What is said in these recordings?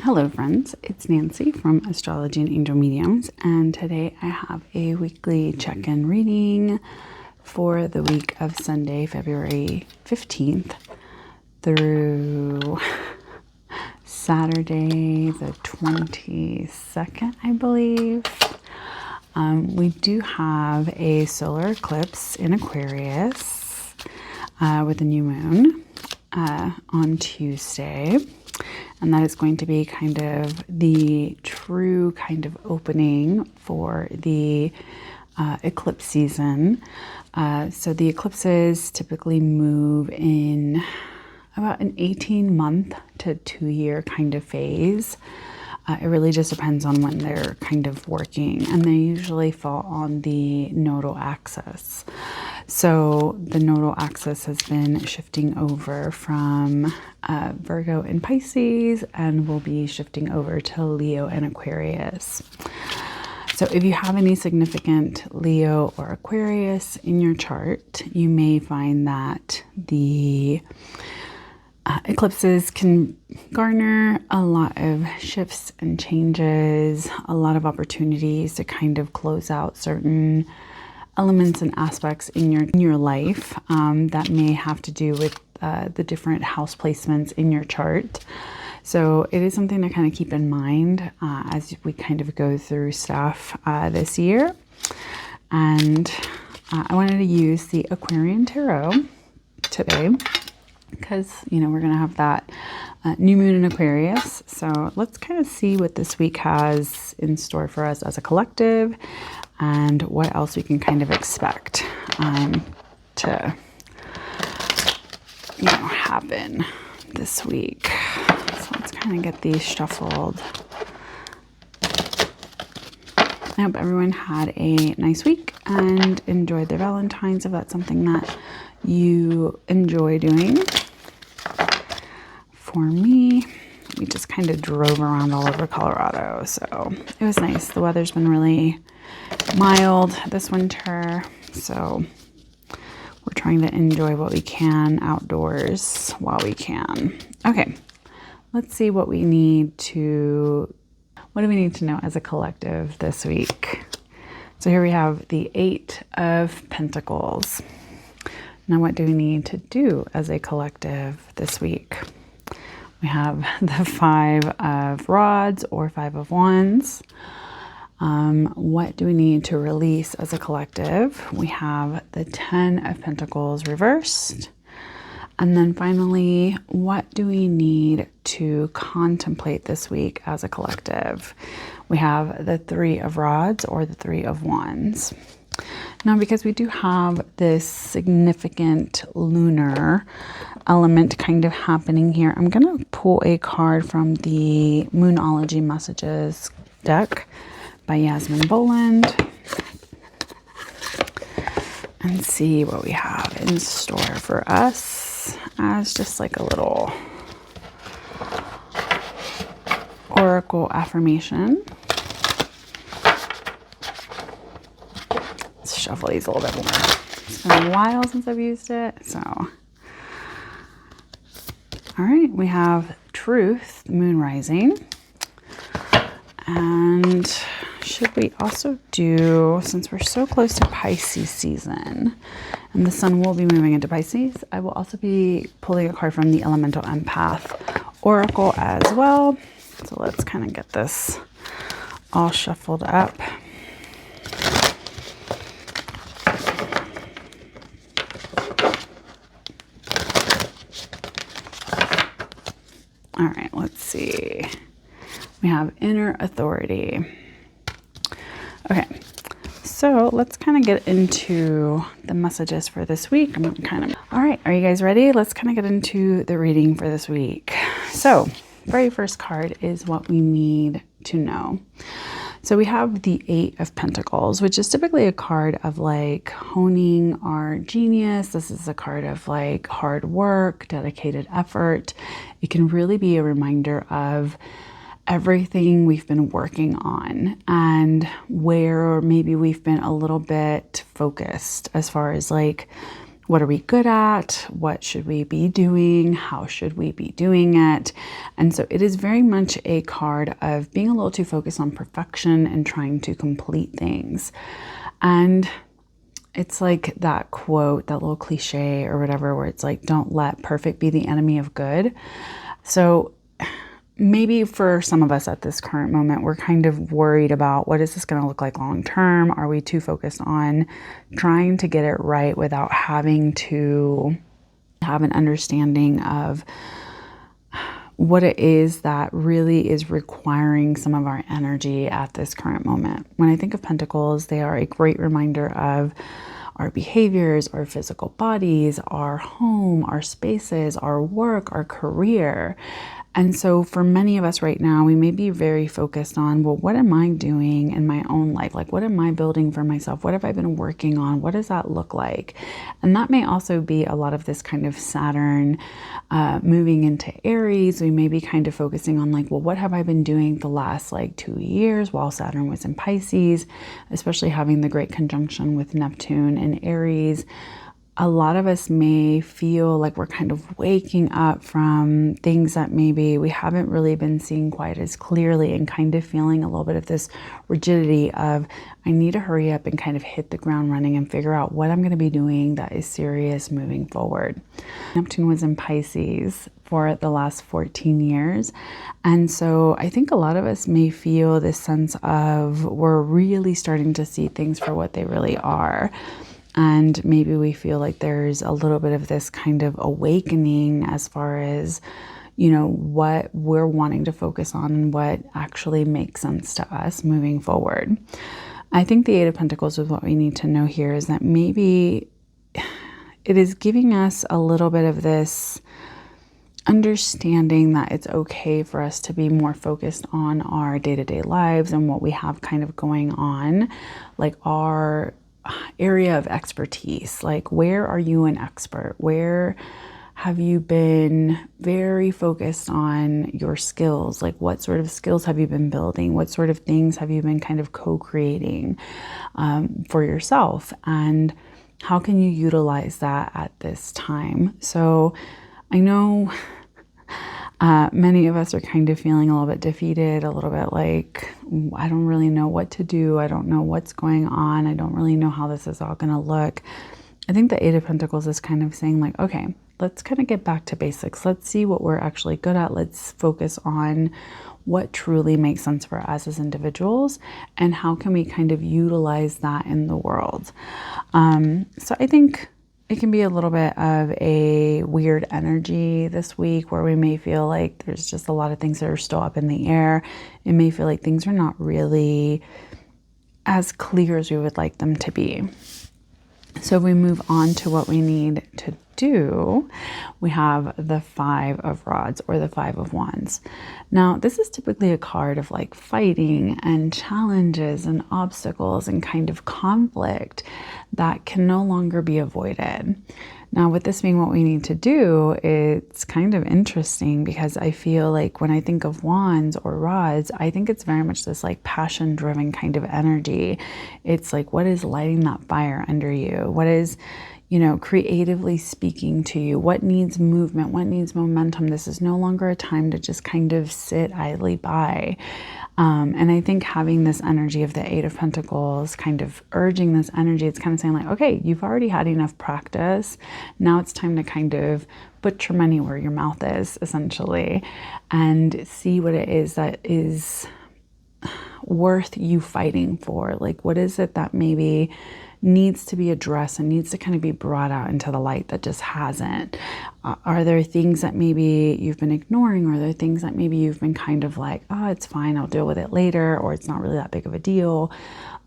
Hello friends, it's Nancy from Astrology and Angel Mediums, and today I have a weekly check-in reading for the week of Sunday, February 15th through Saturday the 22nd, I believe. We do have a solar eclipse in Aquarius with a new moon on Tuesday. And that is going to be kind of the true kind of opening for the eclipse season. So the eclipses typically move in about an 18-month to 2-year kind of phase. It really just depends on when they're kind of working, and they usually fall on the nodal axis. So the nodal axis has been shifting over from Virgo and Pisces, and will be shifting over to Leo and Aquarius. So if you have any significant Leo or Aquarius in your chart, you may find that the eclipses can garner a lot of shifts and changes, a lot of opportunities to kind of close out certain elements and aspects in your life that may have to do with the different house placements in your chart. So it is something to kind of keep in mind as we kind of go through stuff this year. And I wanted to use the Aquarian Tarot today, because, you know, we're going to have that new moon in Aquarius. So let's kind of see what this week has in store for us as a collective, and what else we can kind of expect to, you know, happen this week. So let's kind of get these shuffled. I hope everyone had a nice week and enjoyed their Valentine's, if that's something that you enjoy doing. For me, we just kind of drove around all over Colorado, so it was nice. The weather's been really mild this winter, so we're trying to enjoy what we can outdoors while we can. Okay, let's see what do we need to know as a collective this week. So here we have the 8 of Pentacles. Now, what do we need to do as a collective this week? We have the 5 of Rods or 5 of Wands. What do we need to release as a collective? We have the 10 of Pentacles reversed. And then finally, what do we need to contemplate this week as a collective? We have the 3 of Rods or the 3 of Wands. Now, because we do have this significant lunar element kind of happening here, I'm going to pull a card from the Moonology Messages deck by Yasmin Boland and see what we have in store for us as just like a little oracle affirmation. Let's shuffle these a little bit more. It's been a while since I've used it, so. All right, we have Truth, the moon rising. And should we also do, since we're so close to Pisces season, and the sun will be moving into Pisces, I will also be pulling a card from the Elemental Empath Oracle as well. So let's kind of get this all shuffled up. All right, let's see. We have Inner Authority. Okay, so let's kind of get into the messages for this week. All right, are you guys ready? Let's kind of get into the reading for this week. So, very first card is what we need to know. So we have the 8 of Pentacles, which is typically a card of like honing our genius. This is a card of like hard work, dedicated effort. It can really be a reminder of everything we've been working on and where maybe we've been a little bit focused as far as like What are we good at? What should we be doing? How should we be doing it? And so it is very much a card of being a little too focused on perfection and trying to complete things. And it's like that quote, that little cliche or whatever, where it's like, don't let perfect be the enemy of good. So maybe for some of us at this current moment, we're kind of worried about what is this going to look like long term? Are we too focused on trying to get it right without having to have an understanding of what it is that really is requiring some of our energy at this current moment? When I think of pentacles, they are a great reminder of our behaviors, our physical bodies, our home, our spaces, our work, our career. And so for many of us right now, we may be very focused on, well, what am I doing in my own life? Like, what am I building for myself? What have I been working on? What does that look like? And that may also be a lot of this kind of Saturn moving into Aries. We may be kind of focusing on like, well, what have I been doing the last like 2 years while Saturn was in Pisces, especially having the great conjunction with Neptune in Aries. A lot of us may feel like we're kind of waking up from things that maybe we haven't really been seeing quite as clearly, and kind of feeling a little bit of this rigidity of, I need to hurry up and kind of hit the ground running and figure out what I'm going to be doing that is serious moving forward. Neptune was in Pisces for the last 14 years. And so I think a lot of us may feel this sense of, we're really starting to see things for what they really are. And maybe we feel like there's a little bit of this kind of awakening as far as, you know, what we're wanting to focus on and what actually makes sense to us moving forward. I think the Eight of Pentacles is what we need to know here, is that maybe it is giving us a little bit of this understanding that it's okay for us to be more focused on our day-to-day lives and what we have kind of going on, like our area of expertise. Like, where are you an expert? Where have you been very focused on your skills? Like, what sort of skills have you been building? What sort of things have you been kind of co-creating for yourself? And how can you utilize that at this time? So I know many of us are kind of feeling a little bit defeated, a little bit like, I don't really know what to do. I don't know what's going on. I don't really know how this is all going to look. I think the Eight of Pentacles is kind of saying like, okay, let's kind of get back to basics. Let's see what we're actually good at. Let's focus on what truly makes sense for us as individuals, and how can we kind of utilize that in the world. So I think it can be a little bit of a weird energy this week, where we may feel like there's just a lot of things that are still up in the air. It may feel like things are not really as clear as we would like them to be. So if we move on to what we need to do, we have the Five of Rods, or the Five of Wands. Now, this is typically a card of like fighting and challenges and obstacles and kind of conflict that can no longer be avoided. Now, with this being what we need to do, it's kind of interesting, because I feel like when I think of wands or rods, I think it's very much this like passion-driven kind of energy. It's like, what is lighting that fire under you? What is, you know, creatively speaking to you? What needs movement? What needs momentum? This is no longer a time to just kind of sit idly by. And I think having this energy of the Eight of Pentacles, kind of urging this energy, it's kind of saying like, okay, you've already had enough practice. Now it's time to kind of put your money where your mouth is, essentially, and see what it is that is worth you fighting for. Like, what is it that maybe needs to be addressed and needs to kind of be brought out into the light that just hasn't? Are there things that maybe you've been ignoring? Or are there things that maybe you've been kind of like, oh, it's fine, I'll deal with it later, or it's not really that big of a deal?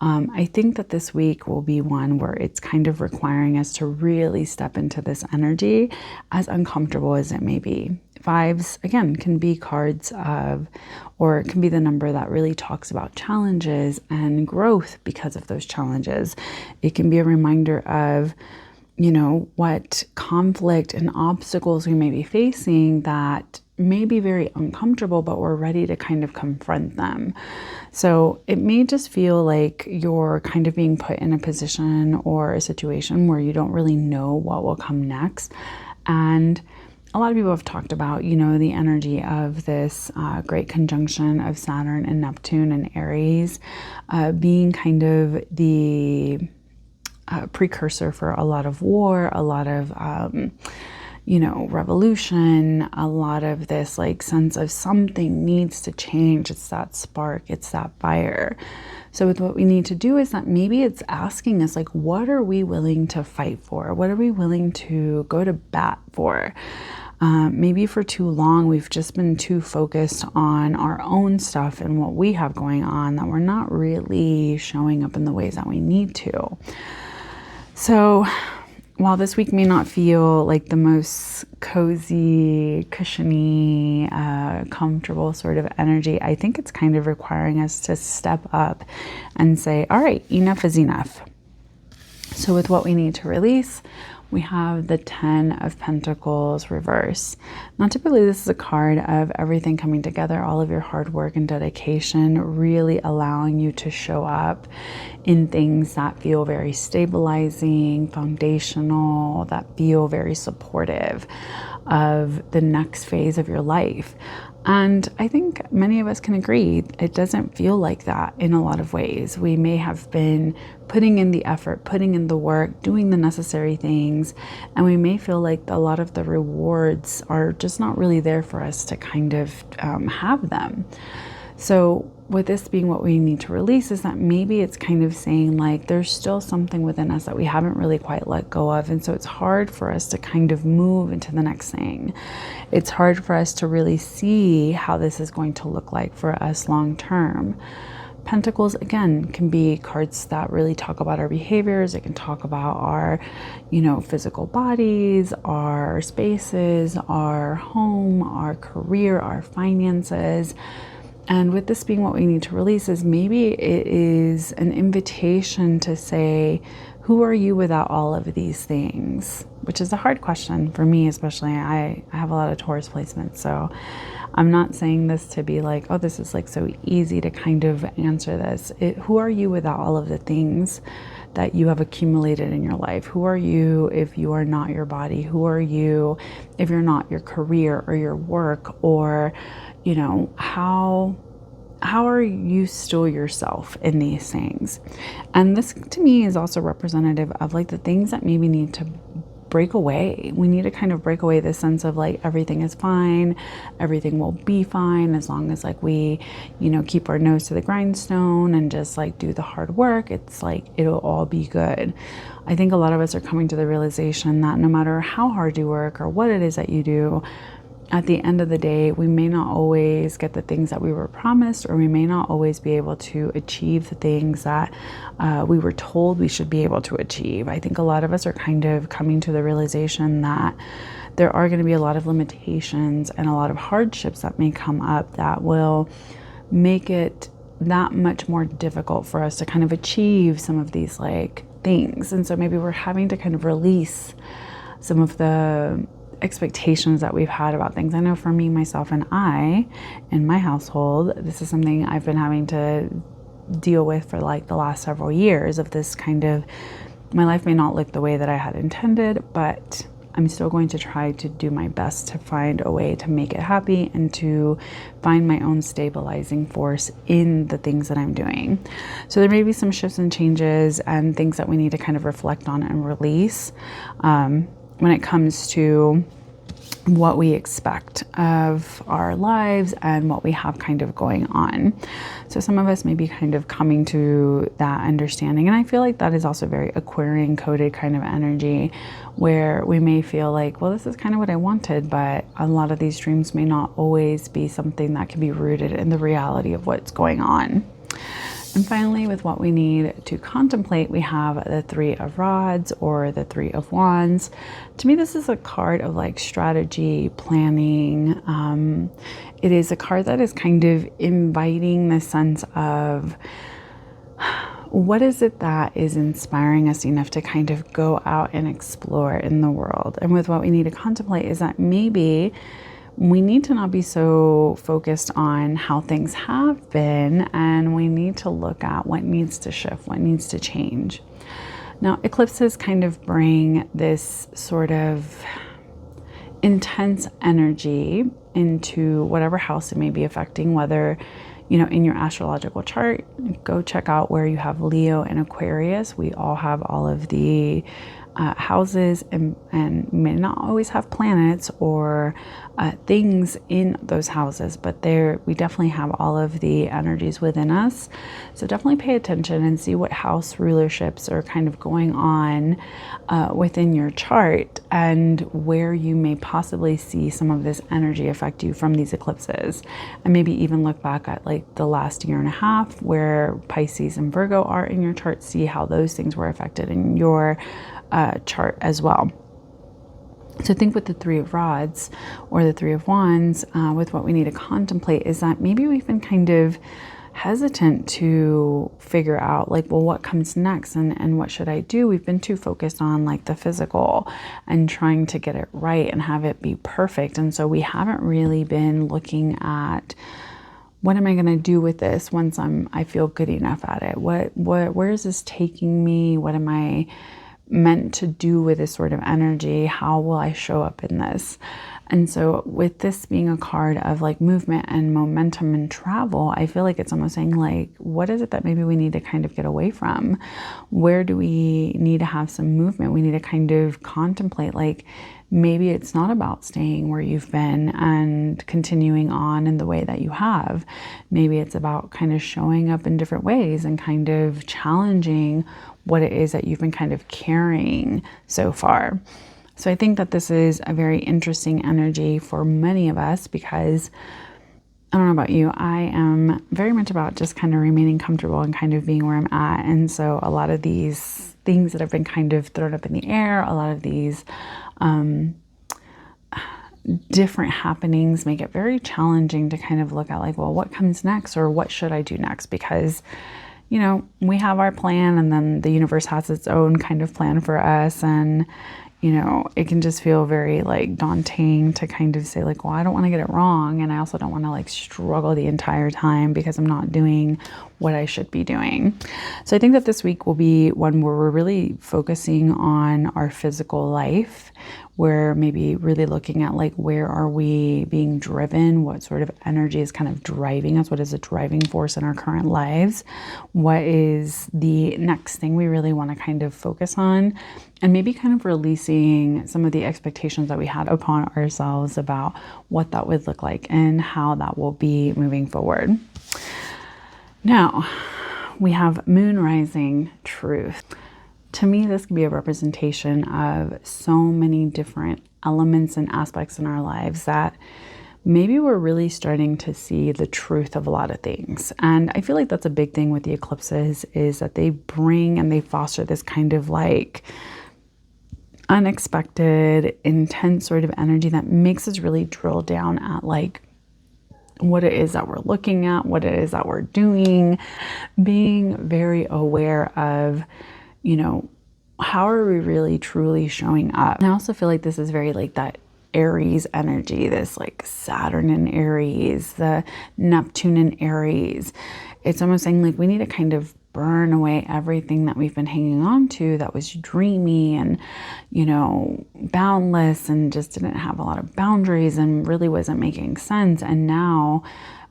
I think that this week will be one where it's kind of requiring us to really step into this energy, as uncomfortable as it may be. Fives, again, can be cards of, or it can be the number that really talks about challenges and growth because of those challenges. It can be a reminder of, what conflict and obstacles we may be facing that may be very uncomfortable, but we're ready to kind of confront them. So it may just feel like you're kind of being put in a position or a situation where you don't really know what will come next. And a lot of people have talked about, the energy of this great conjunction of Saturn and Neptune and Aries being kind of the precursor for a lot of war, a lot of revolution, a lot of this like sense of something needs to change. It's that spark, it's that fire. So with what we need to do is that maybe it's asking us, like, what are we willing to fight for? What are we willing to go to bat for? Maybe for too long, we've just been too focused on our own stuff and what we have going on that we're not really showing up in the ways that we need to. So while this week may not feel like the most cozy, cushiony, comfortable sort of energy, I think it's kind of requiring us to step up and say, all right, enough is enough. So with what we need to release, we have the 10 of Pentacles reverse. Now, typically this is a card of everything coming together, all of your hard work and dedication, really allowing you to show up in things that feel very stabilizing, foundational, that feel very supportive of the next phase of your life. And I think many of us can agree it doesn't feel like that in a lot of ways. We may have been putting in the effort, putting in the work, doing the necessary things, and we may feel like a lot of the rewards are just not really there for us to kind of have them. So with this being what we need to release is that maybe it's kind of saying like there's still something within us that we haven't really quite let go of. And so it's hard for us to kind of move into the next thing. It's hard for us to really see how this is going to look like for us long term. Pentacles, again, can be cards that really talk about our behaviors. It can talk about our, physical bodies, our spaces, our home, our career, our finances. And with this being what we need to release is maybe it is an invitation to say, who are you without all of these things? Which is a hard question for me, especially. I have a lot of Taurus placements, so I'm not saying this to be like, oh, this is like so easy to kind of answer this. Who are you without all of the things that you have accumulated in your life? Who are you if you are not your body? Who are you if you're not your career or your work? Or, how are you still yourself in these things? And this to me is also representative of like the things that maybe need to break away. We need to kind of break away this sense of like everything is fine, everything will be fine as long as like we, keep our nose to the grindstone and just like do the hard work. It's like it'll all be good. I think a lot of us are coming to the realization that no matter how hard you work or what it is that you do, at the end of the day, we may not always get the things that we were promised, or we may not always be able to achieve the things that we were told we should be able to achieve. I think a lot of us are kind of coming to the realization that there are going to be a lot of limitations and a lot of hardships that may come up that will make it that much more difficult for us to kind of achieve some of these like things. And so maybe we're having to kind of release some of the expectations that we've had about things. I know for me, myself, and I, in my household, this is something I've been having to deal with for like the last several years of this kind of, my life may not look the way that I had intended, but I'm still going to try to do my best to find a way to make it happy and to find my own stabilizing force in the things that I'm doing. So there may be some shifts and changes and things that we need to kind of reflect on and release when it comes to what we expect of our lives and what we have kind of going on. So some of us may be kind of coming to that understanding. And I feel like that is also very Aquarian coded kind of energy, where we may feel like, well, this is kind of what I wanted, but a lot of these dreams may not always be something that can be rooted in the reality of what's going on. And finally, with what we need to contemplate, we have the Three of Rods or the Three of Wands. To me, this is a card of like strategy, planning. It is a card that is kind of inviting the sense of what is it that is inspiring us enough to kind of go out and explore in the world? And with what we need to contemplate is that maybe we need to not be so focused on how things have been, and we need to look at what needs to shift, what needs to change. Now, eclipses kind of bring this sort of intense energy into whatever house it may be affecting, whether, in your astrological chart, go check out where you have Leo and Aquarius. We all have all of the houses and may not always have planets or things in those houses, but we definitely have all of the energies within us. So definitely pay attention and see what house rulerships are kind of going on within your chart, and where you may possibly see some of this energy affect you from these eclipses. And maybe even look back at like the last year and a half where Pisces and Virgo are in your chart, see how those things were affected in your chart as well. So think with the Three of Rods or the Three of Wands, with what we need to contemplate is that maybe we've been kind of hesitant to figure out like, well, what comes next and what should I do? We've been too focused on like the physical and trying to get it right and have it be perfect. And so we haven't really been looking at, what am I going to do with this once I feel good enough at it? Where is this taking me? What am I meant to do with this sort of energy? How will I show up in this? And so with this being a card of like movement and momentum and travel, I feel like it's almost saying like, what is it that maybe we need to kind of get away from? Where do we need to have some movement? We need to kind of contemplate, like, maybe it's not about staying where you've been and continuing on in the way that you have. Maybe it's about kind of showing up in different ways and kind of challenging what it is that you've been kind of carrying so far. So I think that this is a very interesting energy for many of us, because I don't know about you, I am very much about just kind of remaining comfortable and kind of being where I'm at. And so a lot of these things that have been kind of thrown up in the air, a lot of these different happenings make it very challenging to kind of look at like, well, what comes next, or what should I do next? Because we have our plan, and then the universe has its own kind of plan for us. And, it can just feel very like daunting to kind of say like, well, I don't want to get it wrong. And I also don't want to like struggle the entire time because I'm not doing what I should be doing. So I think that this week will be one where we're really focusing on our physical life. We're maybe really looking at like, where are we being driven? What sort of energy is kind of driving us? What is a driving force in our current lives? What is the next thing we really want to kind of focus on? And maybe kind of releasing some of the expectations that we had upon ourselves about what that would look like and how that will be moving forward. Now, we have Moon Rising Truth. To me, this could be a representation of so many different elements and aspects in our lives that maybe we're really starting to see the truth of a lot of things. And I feel like that's a big thing with the eclipses, is that they bring and they foster this kind of like unexpected, intense sort of energy that makes us really drill down at like what it is that we're looking at, what it is that we're doing, being very aware of, how are we really truly showing up? And I also feel like this is very like that Aries energy, this like Saturn in Aries, the Neptune in Aries. It's almost saying like we need to kind of burn away everything that we've been hanging on to that was dreamy and, boundless and just didn't have a lot of boundaries and really wasn't making sense. And now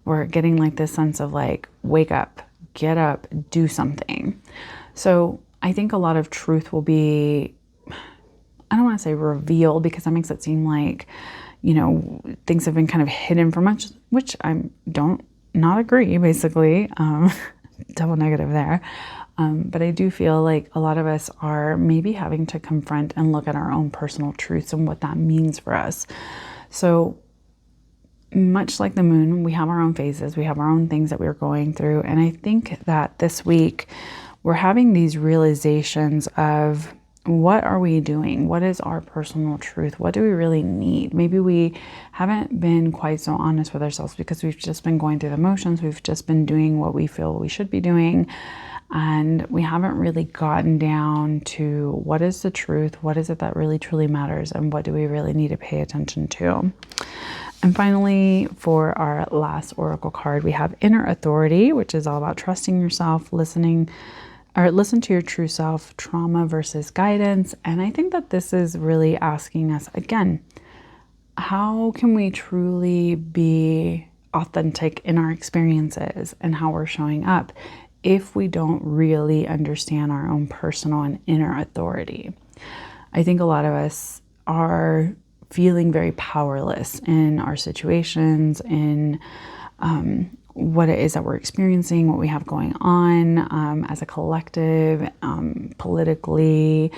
we're getting like this sense of like, wake up, get up, do something. So I think a lot of truth will be, I don't want to say revealed, because that makes it seem like, things have been kind of hidden from us, which I don't not agree, basically. Double negative there. But I do feel like a lot of us are maybe having to confront and look at our own personal truths and what that means for us. So much like the moon, we have our own phases, we have our own things that we're going through. And I think that this week we're having these realizations of what are we doing? What is our personal truth? What do we really need? Maybe we haven't been quite so honest with ourselves because we've just been going through the motions. We've just been doing what we feel we should be doing. And we haven't really gotten down to what is the truth? What is it that really truly matters? And what do we really need to pay attention to? And finally, for our last oracle card, we have Inner Authority, which is all about trusting yourself, listen to your true self, trauma versus guidance. And I think that this is really asking us, again, how can we truly be authentic in our experiences and how we're showing up if we don't really understand our own personal and inner authority? I think a lot of us are feeling very powerless in our situations, in what it is that we're experiencing, what we have going on as a collective, politically,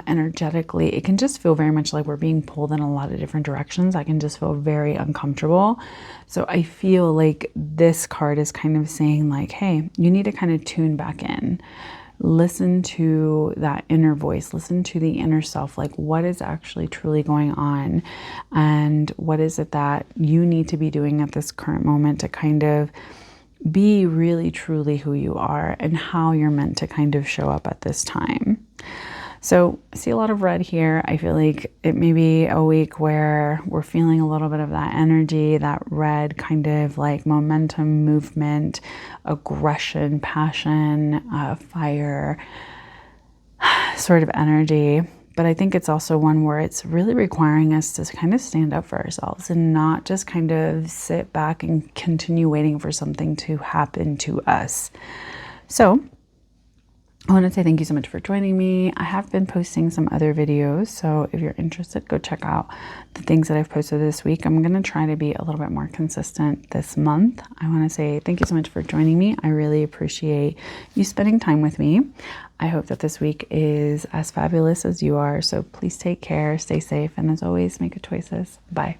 energetically. It can just feel very much like we're being pulled in a lot of different directions. I can just feel very uncomfortable. So I feel like this card is kind of saying like, hey, you need to kind of tune back in. Listen to that inner voice, listen to the inner self, like what is actually truly going on and what is it that you need to be doing at this current moment to kind of be really truly who you are and how you're meant to kind of show up at this time. So I see a lot of red here. I feel like it may be a week where we're feeling a little bit of that energy, that red kind of like momentum, movement, aggression, passion, fire sort of energy. But I think it's also one where it's really requiring us to kind of stand up for ourselves and not just kind of sit back and continue waiting for something to happen to us. So I want to say thank you so much for joining me. I have been posting some other videos, so if you're interested, go check out the things that I've posted this week. I'm going to try to be a little bit more consistent this month. I want to say thank you so much for joining me. I really appreciate you spending time with me. I hope that this week is as fabulous as you are, so please take care, stay safe, and as always, make good choices. Bye.